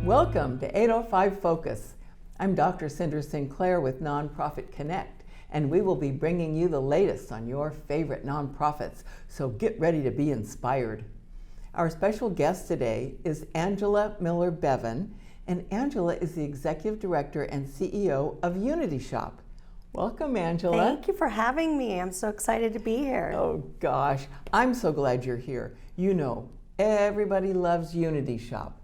Welcome to 805 Focus. I'm Dr. Cinder Sinclair with Nonprofit Connect, and we will be bringing you the latest on your favorite nonprofits, so get ready to be inspired. Our special guest today is Angela Miller Bevan, and Angela is the Executive Director and CEO of Unity Shoppe. Welcome, Angela. Thank you for having me. I'm so excited to be here. Oh gosh, I'm so glad you're here. You know, everybody loves Unity Shoppe.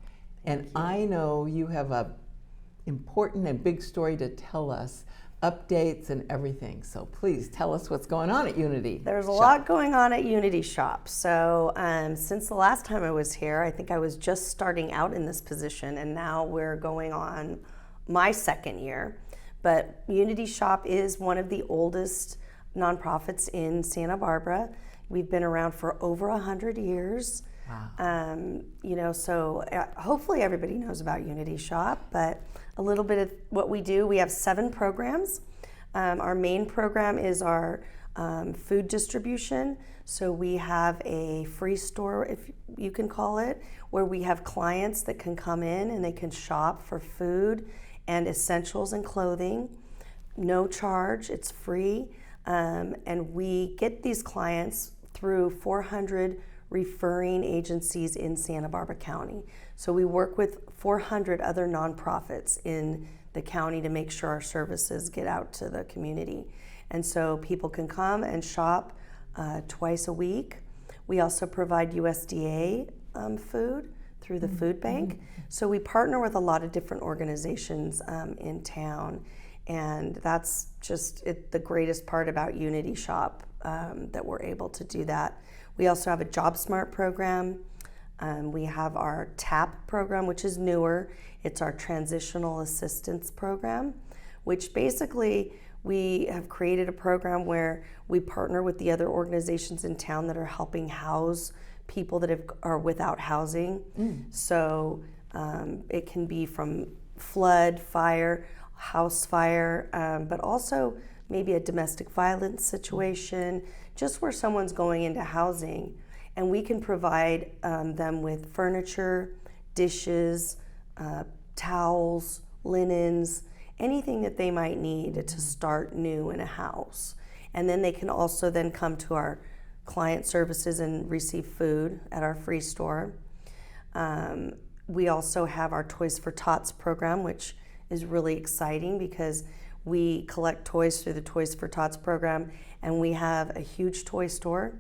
And I know you have a important and big story to tell us, updates and everything. So please tell us what's going on at Unity. There's a lot going on at Unity Shoppe. So since the last time I was here, I think I was just starting out in this position, and now we're going on my second year. But Unity Shoppe is one of the oldest nonprofits in Santa Barbara. We've been around for over 100 years. Wow. So hopefully everybody knows about Unity Shoppe, but a little bit of what we do, we have 7 programs. Our main program is our food distribution. So we have a free store, if you can call it, where we have clients that can come in and they can shop for food and essentials and clothing. No charge, it's free. And we get these clients through 400 referring agencies in Santa Barbara County. So we work with 400 other nonprofits in the county to make sure our services get out to the community. And so people can come and shop twice a week. We also provide USDA food through the food bank. So we partner with a lot of different organizations in town. And that's just the greatest part about Unity Shoppe, that we're able to do that. We also have a Job Smart program. We have our TAP program, which is newer. It's our Transitional Assistance Program, which basically we have created a program where we partner with the other organizations in town that are helping house people that are without housing. So it can be from flood, fire, house fire, but also maybe a domestic violence situation, just where someone's going into housing. And we can provide them with furniture, dishes, towels, linens, anything that they might need to start new in a house. And then they can also then come to our client services and receive food at our free store. We also have our Toys for Tots program, which is really exciting because we collect toys through the Toys for Tots program, and we have a huge toy store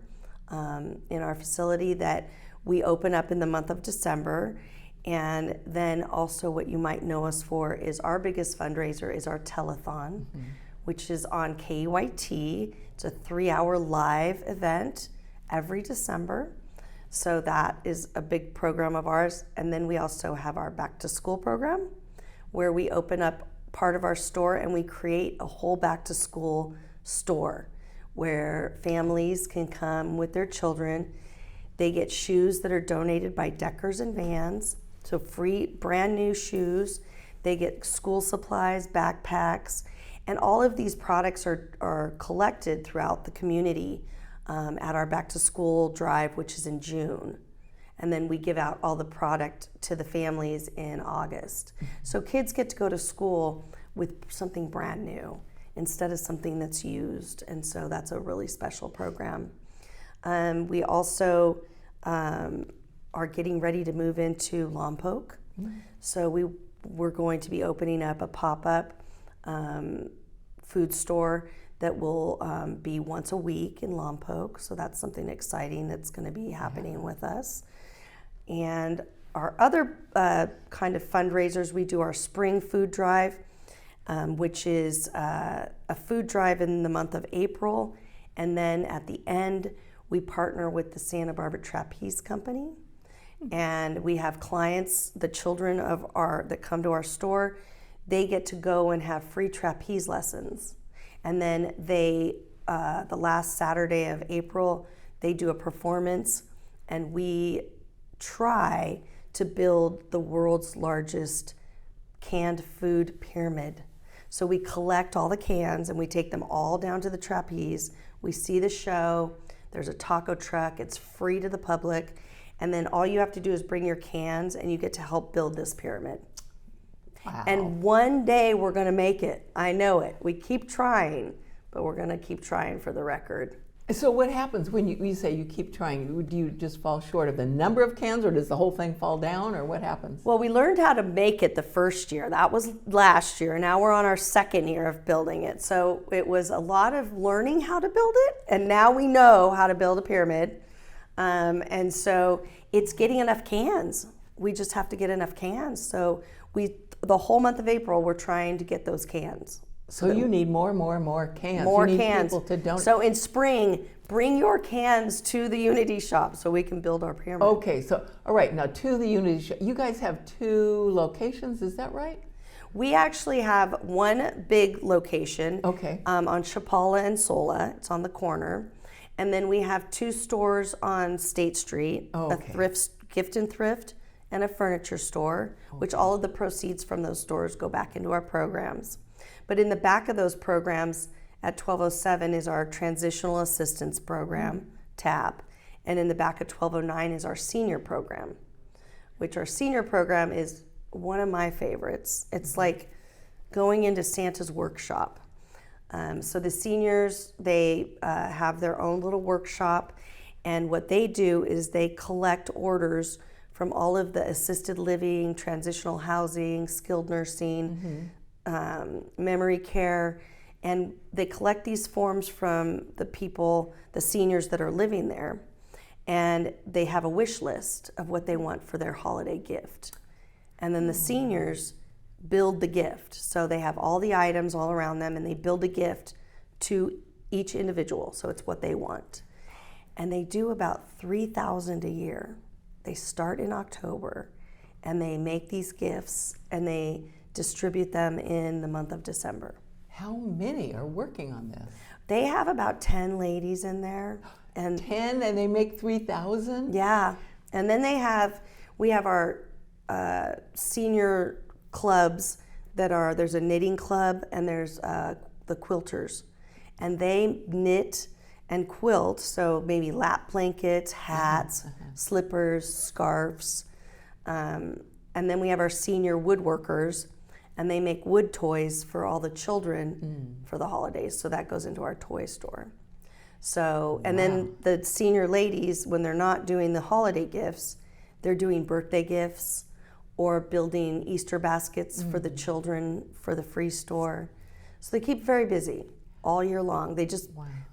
in our facility that we open up in the month of December. And then also what you might know us for is our biggest fundraiser is our telethon, which is on KYT. It's a 3-hour live event every December. So that is a big program of ours. And then we also have our back to school program, where we open up part of our store and we create a whole back to school store where families can come with their children. They get shoes that are donated by Deckers and Vans, so free brand new shoes. They get school supplies, backpacks, and all of these products are collected throughout the community at our back to school drive, which is in June. And then we give out all the product to the families in August. So kids get to go to school with something brand new instead of something that's used. And so that's a really special program. We also are getting ready to move into Lompoc. So we're going to be opening up a pop-up food store that will be once a week in Lompoc. So that's something exciting that's going to be happening with us. And our other kind of fundraisers, we do our spring food drive, which is a food drive in the month of April. And then at the end, we partner with the Santa Barbara Trapeze Company. And we have clients, the children that come to our store, they get to go and have free trapeze lessons. And then the last Saturday of April, they do a performance, and we try to build the world's largest canned food pyramid. So we collect all the cans and we take them all down to the trapeze. We see the show. There's a taco truck. It's free to the public. And then all you have to do is bring your cans and you get to help build this pyramid. Wow. And one day we're going to make it. I know it. We keep trying, but we're going to keep trying for the record. So what happens when you say you keep trying? Do you just fall short of the number of cans, or does the whole thing fall down, or what happens? Well, we learned how to make it the first year. That was last year. Now we're on our second year of building it. So it was a lot of learning how to build it, and now we know how to build a pyramid. And so it's getting enough cans. We just have to get enough cans. So the whole month of April, we're trying to get those cans. So you need more cans. More you need cans. People to donate. So in spring, bring your cans to the Unity shop so we can build our pyramid. Okay, so all right, now to the Unity shop. You guys have 2 locations, is that right? We actually have one big location. Okay. On Shoppe and Sola. It's on the corner. And then we have 2 stores on State Street, Oh, okay. a gift and thrift, and a furniture store, which all of the proceeds from those stores go back into our programs. But in the back of those programs at 1207 is our transitional assistance program, TAP. And in the back of 1209 is our senior program, which our senior program is one of my favorites. It's like going into Santa's workshop. So the seniors, they have their own little workshop. And what they do is they collect orders from all of the assisted living, transitional housing, skilled nursing, memory care, and they collect these forms from the people, the seniors that are living there, and they have a wish list of what they want for their holiday gift. And then the seniors build the gift. So they have all the items all around them, and they build a gift to each individual, so it's what they want. And they do about 3,000 a year. They start in October, and they make these gifts, and they distribute them in the month of December. How many are working on this? They have about 10 ladies in there. And 10, and they make 3,000? yeah. And then we have our senior clubs there's a knitting club, and there's the quilters. And they knit and quilt, so maybe lap blankets, hats, slippers, scarves. And then we have our senior woodworkers, and they make wood toys for all the children for the holidays. So that goes into our toy store. So, and then the senior ladies, when they're not doing the holiday gifts, they're doing birthday gifts or building Easter baskets for the children for the free store. So they keep very busy all year long.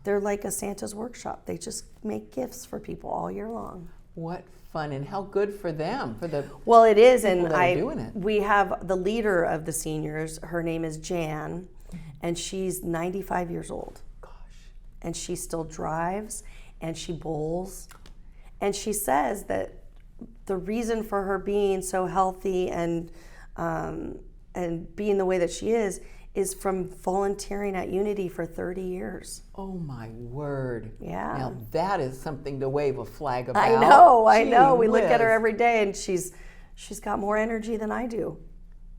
They're like a Santa's workshop. They just make gifts for people all year long. What fun, and how good for them, for the Well, it is, people and that are doing it. we have the leader of the seniors. Her name is Jan, and she's 95 years old. Gosh. And she still drives, and she bowls, and she says that the reason for her being so healthy and being the way that she is from volunteering at Unity for 30 years. Oh my word. Yeah. Now that is something to wave a flag about. I know. Gee We look at her whiz. every day, and she's got more energy than I do.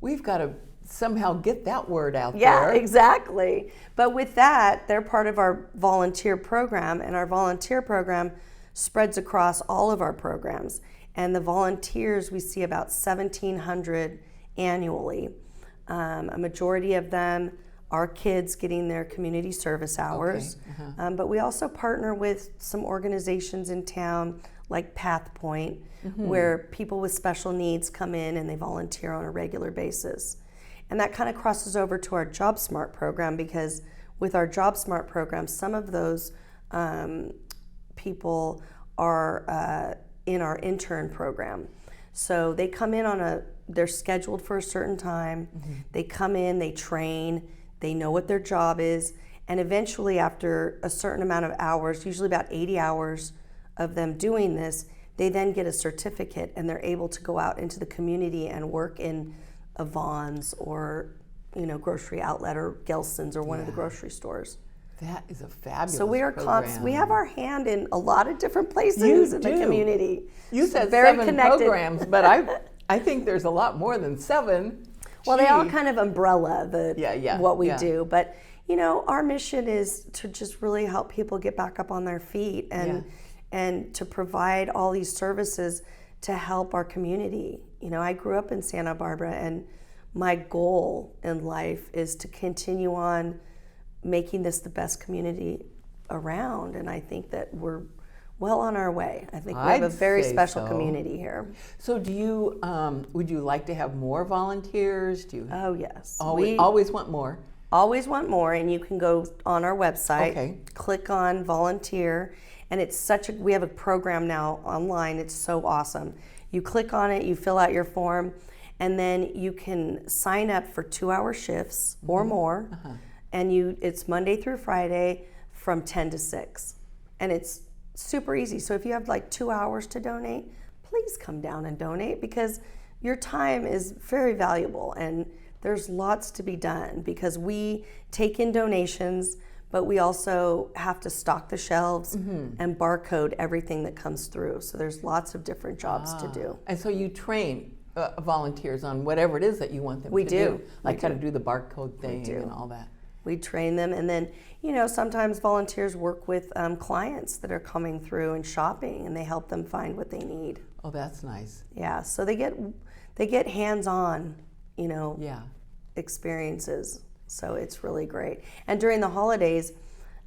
We've got to somehow get that word out Yeah, there. exactly. But with that, they're part of our volunteer program, and our volunteer program spreads across all of our programs. And the volunteers, we see about 1,700 annually. A majority of them are kids getting their community service hours. Okay. But we also partner with some organizations in town like Path Point, where people with special needs come in and they volunteer on a regular basis. And that kind of crosses over to our Job Smart program, because with our Job Smart program, some of those people are in our intern program. So they come in they're scheduled for a certain time. They come in, they train, they know what their job is, and eventually after a certain amount of hours, usually about 80 hours of them doing this, they then get a certificate, and they're able to go out into the community and work in a Vaughn's or grocery outlet or Gelson's or one of the grocery stores. That is a fabulous So we are program. we have our hand in a lot of different places in the community. You said very 7 connected. programs, but I think there's a lot more than 7. Well, they all Gee. kind of umbrella what we yeah. do, but our mission is to just really help people get back up on their feet and to provide all these services to help our community. I grew up in Santa Barbara, and my goal in life is to continue on making this the best community around, and I think that we're well on our way. I think we have a very special community here. So do you, would you like to have more volunteers? Do you Oh yes. always want more? Always want more, and you can go on our website, Okay. click on volunteer, and we have a program now online. It's so awesome. You click on it, you fill out your form, and then you can sign up for 2-hour shifts or more. And it's Monday through Friday from 10 to 6. And it's super easy. So if you have like 2 hours to donate, please come down and donate, because your time is very valuable, and there's lots to be done, because we take in donations, but we also have to stock the shelves and barcode everything that comes through. So there's lots of different jobs to do. And so you train volunteers on whatever it is that you want them to do. Like how to do the barcode thing and all that. We train them, and then, sometimes volunteers work with clients that are coming through and shopping, and they help them find what they need. Oh, that's nice. Yeah, so they get hands-on, experiences. So it's really great. And during the holidays,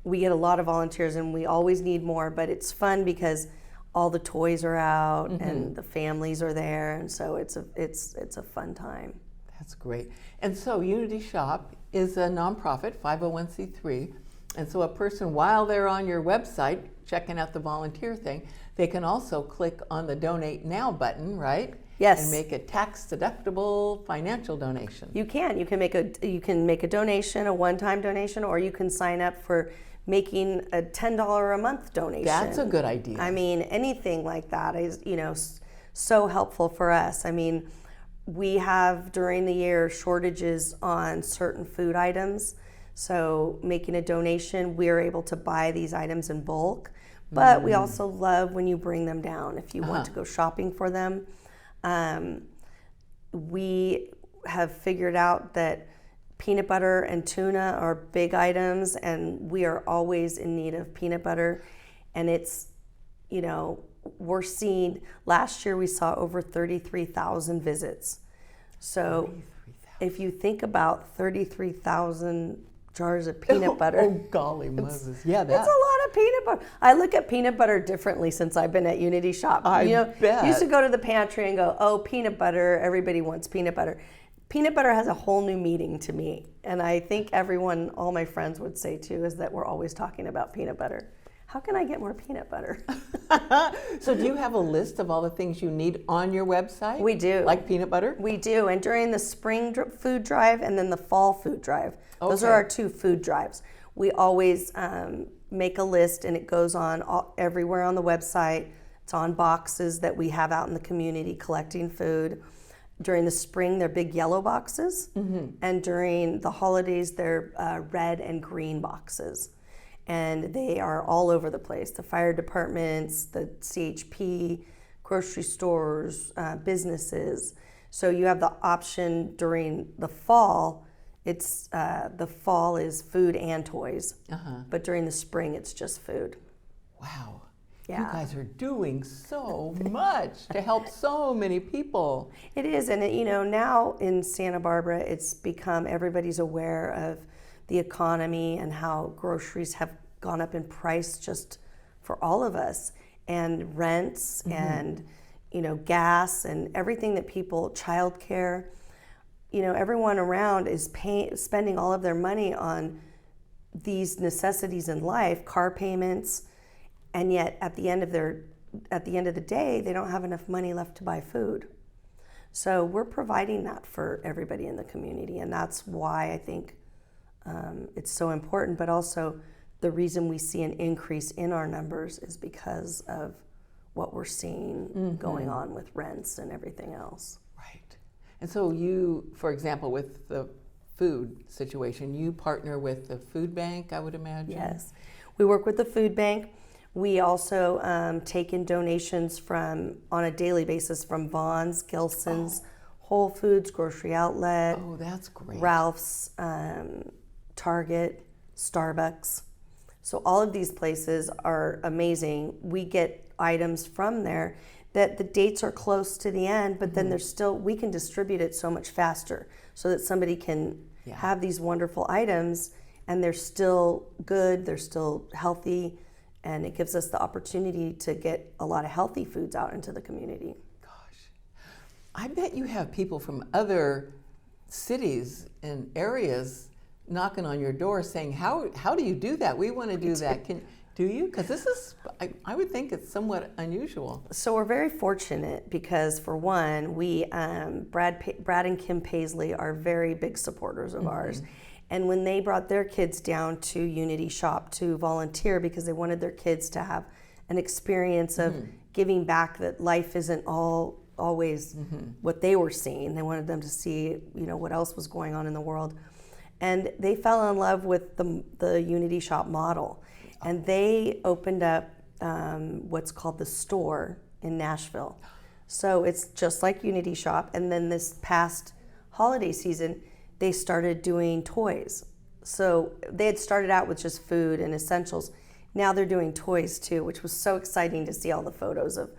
we get a lot of volunteers, and we always need more, but it's fun because all the toys are out and the families are there, and so it's a fun time. That's great. And so Unity Shop is a nonprofit, 501c3, and so a person, while they're on your website checking out the volunteer thing, they can also click on the Donate Now button, right? Yes. And make a tax-deductible financial donation. You can make a donation, a one-time donation, or you can sign up for making a $10 a month donation. That's a good idea. I mean, anything like that is, so helpful for us. I mean, we have during the year shortages on certain food items. So making a donation, we're able to buy these items in bulk. But we also love when you bring them down. If you want to go shopping for them, we have figured out that peanut butter and tuna are big items, and we are always in need of peanut butter. And it's, we're seeing, last year we saw over 33,000 visits. So 33,000. If you think about 33,000 jars of peanut butter. Oh, golly Moses. Yeah, that's a lot of peanut butter. I look at peanut butter differently since I've been at Unity Shop. I bet. Used to go to the pantry and go, oh, peanut butter, everybody wants peanut butter. Peanut butter has a whole new meaning to me. And I think all my friends would say too, is that we're always talking about peanut butter. How can I get more peanut butter? So do you have a list of all the things you need on your website? We do. Like peanut butter? We do. And during the spring food drive and then the fall food drive, those are our 2 food drives. We always make a list, and it goes on everywhere on the website. It's on boxes that we have out in the community collecting food. During the spring, they're big yellow boxes. And during the holidays, they're red and green boxes. And they are all over the place. The fire departments, the CHP, grocery stores, businesses. So you have the option during the fall. The fall is food and toys. But during the spring, it's just food. Wow. Yeah. You guys are doing so much to help so many people. It is. And now in Santa Barbara, it's become, everybody's aware of the economy and how groceries have gone up in price just for all of us, and rents and gas and everything that childcare, everyone around is spending all of their money on these necessities in life, car payments, and yet at the end of the day, they don't have enough money left to buy food. So we're providing that for everybody in the community, and that's why I think it's so important, but also the reason we see an increase in our numbers is because of what we're seeing going on with rents and everything else. Right. And so you, for example, with the food situation, you partner with the food bank, I would imagine? Yes. We work with the food bank. We also take in donations on a daily basis from Vaughn's, Gilson's, Whole Foods, Grocery Outlet. Oh, that's great. Ralph's, Target, Starbucks. So all of these places are amazing. We get items from there that the dates are close to the end, but then there's still, we can distribute it so much faster so that somebody can have these wonderful items and they're still good, they're still healthy, and it gives us the opportunity to get a lot of healthy foods out into the community. Gosh, I bet you have people from other cities and areas knocking on your door saying, how do you do that? We want to do that. Do you? Because this is, I would think it's somewhat unusual. So we're very fortunate because, for one, we Brad and Kim Paisley are very big supporters of ours. And when they brought their kids down to Unity Shop to volunteer because they wanted their kids to have an experience of giving back, that life isn't always what they were seeing. They wanted them to see, what else was going on in the world. And they fell in love with the Unity Shop model. And they opened up what's called the store in Nashville. So it's just like Unity Shop. And then this past holiday season, they started doing toys. So they had started out with just food and essentials. Now they're doing toys too, which was so exciting to see all the photos of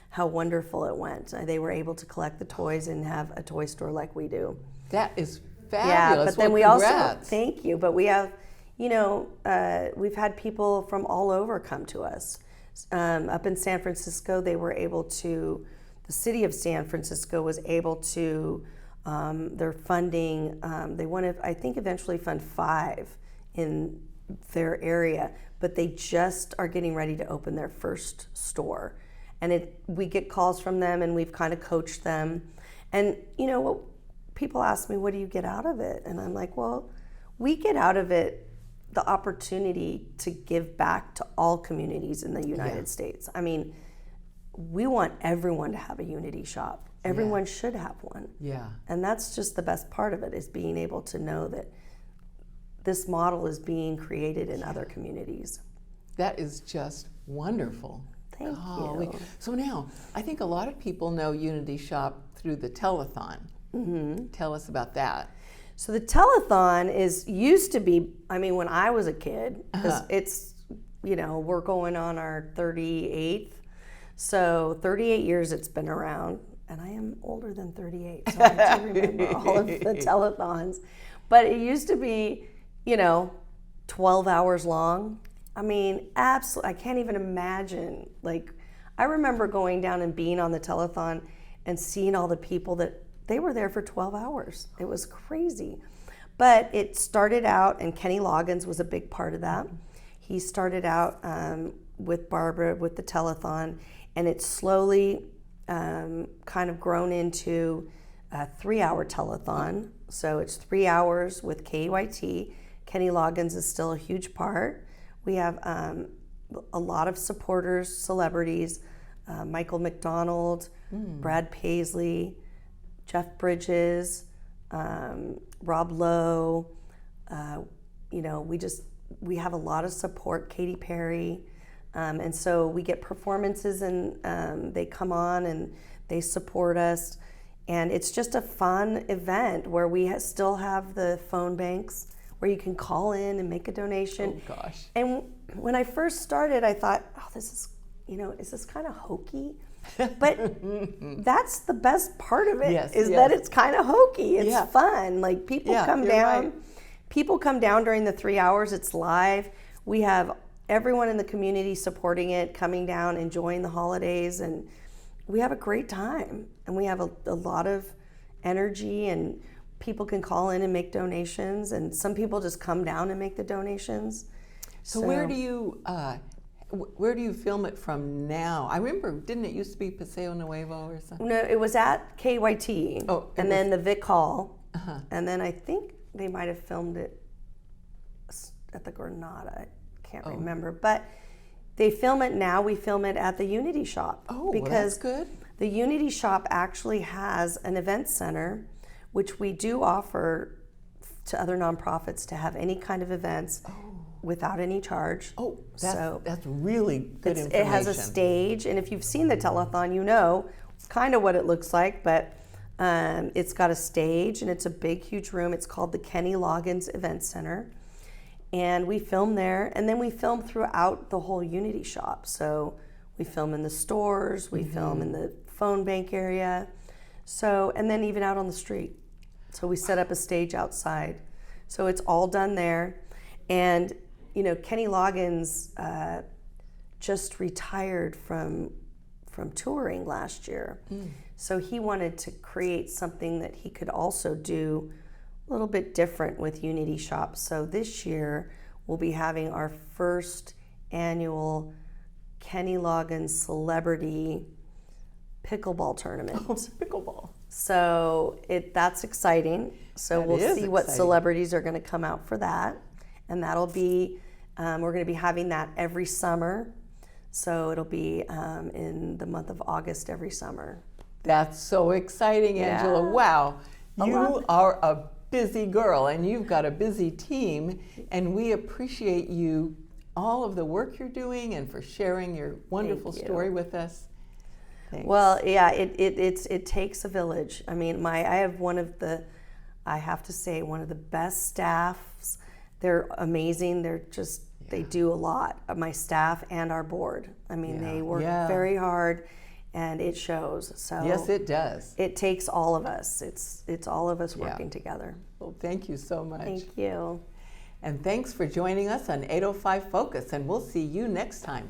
how wonderful it went. They were able to collect the toys and have a toy store like we do. That is fabulous. Yeah, but then congrats. Thank you, but we have, we've had people from all over come to us. Up in San Francisco, the city of San Francisco was able to, they're funding, they want to, I think, eventually fund 5 in their area, but they just are getting ready to open their first store. And we get calls from them, and we've kind of coached them. And, people ask me, what do you get out of it? And I'm like, well, we get out of it the opportunity to give back to all communities in the United States. I mean, we want everyone to have a Unity Shop. Everyone should have one. Yeah. And that's just the best part of it, is being able to know that this model is being created in other communities. That is just wonderful. Thank you. So now, I think a lot of people know Unity Shop through the telethon. Tell us about that. So the telethon used to be, when I was a kid, because it's, we're going on our 38th. So 38 years it's been around, and I am older than 38, so I do remember all of the telethons. But it used to be, 12 hours long. Absolutely, I can't even imagine. I remember going down and being on the telethon and seeing all the people that they were there for 12 hours. It was crazy. But it started out, and Kenny Loggins was a big part of that. He started out with Barbara with the telethon, and it's slowly kind of grown into a 3-hour telethon. So it's 3 hours with KYT. Kenny Loggins is still a huge part. We have a lot of supporters, celebrities, Michael McDonald, Brad Paisley, Jeff Bridges, Rob Lowe. We have a lot of support, Katy Perry. And so we get performances, and they come on and they support us. And it's just a fun event where we still have the phone banks where you can call in and make a donation. Oh, gosh. And when I first started, I thought, this is, is this kind of hokey? But that's the best part of it, that it's kind of hokey. It's fun. People come down. Right. People come down during the 3 hours. It's live. We have everyone in the community supporting it, coming down, enjoying the holidays, and we have a great time. And we have a lot of energy, and people can call in and make donations, and some people just come down and make the donations. So where do you film it from now? I remember, didn't it used to be Paseo Nuevo or something? No, it was at KYT, then the Vic Hall, and then I think they might have filmed it at the Granada. I can't remember, but they film it now. We film it at the Unity Shop. Because that's good. The Unity Shop actually has an event center, which we do offer to other nonprofits to have any kind of events without any charge. That's really good information. It has a stage, and if you've seen the telethon, you know kind of what it looks like, but it's got a stage, and it's a big, huge room. It's called the Kenny Loggins Event Center, and we film there, and then we film throughout the whole Unity Shop. So We film in the stores, we film in the phone bank area. So, and then even out on the street. So we set up a stage outside. So it's all done there. And, you know, Kenny Loggins just retired from touring last year. So he wanted to create something that he could also do a little bit different with Unity Shop. So this year we'll be having our first annual Kenny Loggins Celebrity Pickleball Tournament. Oh, pickleball. So that's exciting. So That we'll is see what exciting. celebrities are going to come out for that. And that'll be, we're going to be having that every summer. So it'll be in the month of August every summer. That's so exciting, Angela. Yeah. Wow. I love You it. are a busy girl and you've got a busy team, and we appreciate you, all of the work you're doing, and for sharing your wonderful you. story with us. Thanks. Well, yeah, it takes a village. I mean, I have I have to say, one of the best staffs. They're amazing. They're just, they do a lot. My staff and our board. I mean, they work very hard, and it shows. So yes, it does. It takes all of us. It's all of us working together. Well, thank you so much. Thank you. And thanks for joining us on 805 Focus, and we'll see you next time.